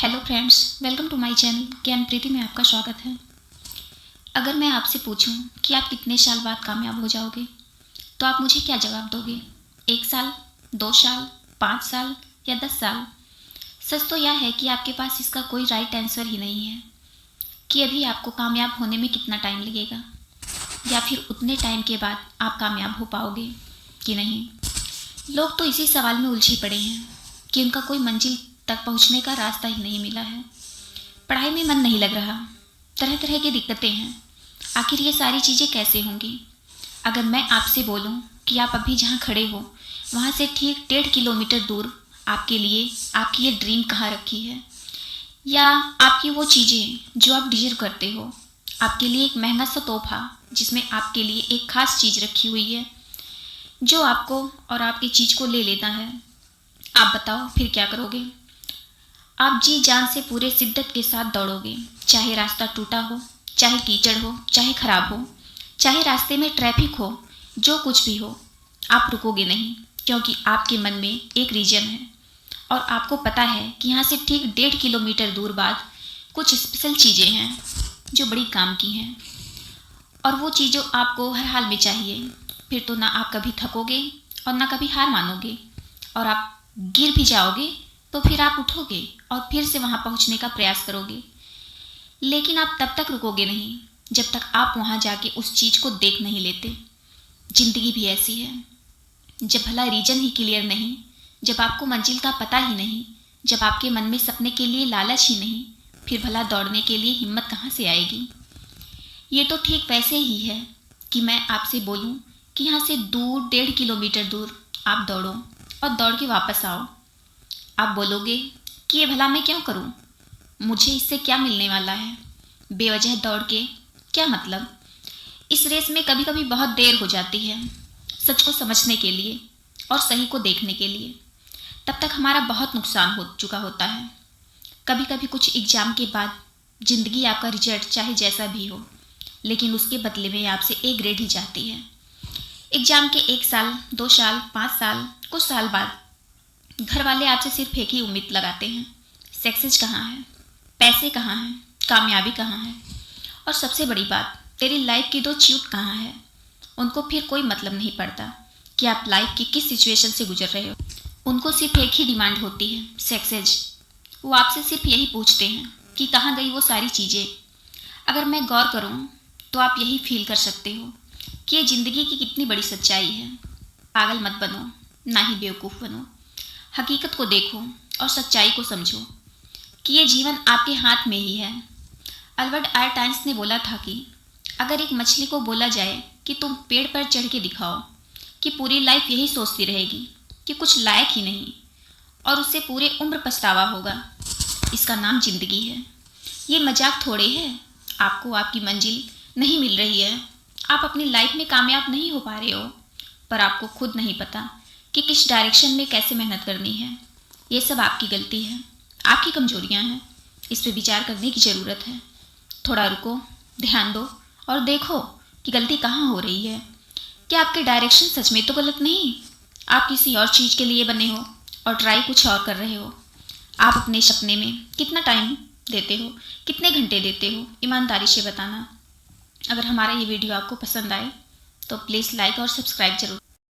Hello friends, welcome to my channel Gyan Preeti में आपका स्वागत है। अगर मैं आपसे पूछूं कि आप कितने साल बाद कामयाब हो जाओगे तो आप मुझे क्या जवाब दोगे? 1 साल, 2 साल, 5 साल या 10 साल? सच तो यह है कि आपके पास इसका कोई राइट आंसर ही नहीं है कि अभी आपको कामयाब होने में कितना टाइम लगेगा या फिर उतने टाइम के बाद आप कामयाब हो पाओगे कि नहीं। लोग तो इसी सवाल में उलझे पड़े हैं कि उनका कोई मंजिल तक पहुंचने का रास्ता ही नहीं मिला है। पढ़ाई में मन नहीं लग रहा, तरह तरह की दिक्कतें हैं। आखिर ये सारी चीज़ें कैसे होंगी? अगर मैं आपसे बोलूं कि आप अभी जहां खड़े हो वहां से ठीक 1.5 किलोमीटर दूर आपके लिए आपकी ये ड्रीम कहाँ रखी है, या आपकी वो चीज़ें जो आप डिजर्व करते हो, आपके लिए एक महंगा सा तोहफा जिसमें आपके लिए एक ख़ास चीज़ रखी हुई है जो आपको और आपकी चीज़ को ले लेना है, आप बताओ फिर क्या करोगे? आप जी जान से पूरे शिद्दत के साथ दौड़ोगे, चाहे रास्ता टूटा हो, चाहे कीचड़ हो, चाहे खराब हो, चाहे रास्ते में ट्रैफिक हो, जो कुछ भी हो, आप रुकोगे नहीं, क्योंकि आपके मन में एक रीजन है और आपको पता है कि यहाँ से ठीक 1.5 किलोमीटर दूर बाद कुछ स्पेशल चीज़ें हैं जो बड़ी काम की हैं और वो चीज़ों आपको हर हाल में चाहिए। फिर तो ना आप कभी थकोगे और ना कभी हार मानोगे, और आप गिर भी जाओगे तो फिर आप उठोगे और फिर से वहाँ पहुँचने का प्रयास करोगे। लेकिन आप तब तक रुकोगे नहीं जब तक आप वहाँ जाके उस चीज़ को देख नहीं लेते। ज़िंदगी भी ऐसी है, जब भला रीजन ही क्लियर नहीं, जब आपको मंजिल का पता ही नहीं, जब आपके मन में सपने के लिए लालच ही नहीं, फिर भला दौड़ने के लिए हिम्मत कहाँ से आएगी? ये तो ठीक वैसे ही है कि मैं आपसे बोलूँ कि यहाँ से दूर 1.5 किलोमीटर दूर आप दौड़ो और दौड़ के वापस आओ। आप बोलोगे कि ये भला मैं क्यों करूं? मुझे इससे क्या मिलने वाला है? बेवजह दौड़ के क्या मतलब? इस रेस में कभी कभी बहुत देर हो जाती है सच को समझने के लिए और सही को देखने के लिए। तब तक हमारा बहुत नुकसान हो चुका होता है। कभी कभी कुछ एग्ज़ाम के बाद ज़िंदगी आपका रिजल्ट चाहे जैसा भी हो, लेकिन उसके बदले में आपसे A ग्रेड ही चाहती है। एग्ज़ाम के 1 साल, 2 साल, 5 साल, कुछ साल बाद घर वाले आपसे सिर्फ एक ही उम्मीद लगाते हैं, सक्सेस कहाँ है, पैसे कहाँ हैं, कामयाबी कहाँ है, और सबसे बड़ी बात, तेरी लाइफ की 2 च्यूट कहाँ है। उनको फिर कोई मतलब नहीं पड़ता कि आप लाइफ की किस सिचुएशन से गुजर रहे हो। उनको सिर्फ एक ही डिमांड होती है, सक्सेस। वो आपसे सिर्फ यही पूछते हैं कि कहाँ गई वो सारी चीज़ें। अगर मैं गौर करूँ तो आप यही फील कर सकते हो कि ये ज़िंदगी की कितनी बड़ी सच्चाई है। पागल मत बनो, ना ही बेवकूफ़ बनो। हकीकत को देखो और सच्चाई को समझो कि ये जीवन आपके हाथ में ही है। अल्बर्ट आइंस्टाइन ने बोला था कि अगर एक मछली को बोला जाए कि तुम पेड़ पर चढ़ के दिखाओ, कि पूरी लाइफ यही सोचती रहेगी कि कुछ लायक ही नहीं, और उससे पूरे उम्र पछतावा होगा। इसका नाम जिंदगी है। ये मजाक थोड़े है। आपको आपकी मंजिल नहीं मिल रही है, आप अपनी लाइफ में कामयाब नहीं हो पा रहे हो, पर आपको खुद नहीं पता कि किस डायरेक्शन में कैसे मेहनत करनी है। ये सब आपकी गलती है, आपकी कमजोरियां हैं। इस पे विचार करने की ज़रूरत है। थोड़ा रुको, ध्यान दो और देखो कि गलती कहाँ हो रही है। क्या आपके डायरेक्शन सच में तो गलत नहीं? आप किसी और चीज़ के लिए बने हो और ट्राई कुछ और कर रहे हो। आप अपने सपने में कितना टाइम देते हो, कितने घंटे देते हो? ईमानदारी से बताना। अगर हमारा ये वीडियो आपको पसंद आए तो प्लीज़ लाइक और सब्सक्राइब जरूर।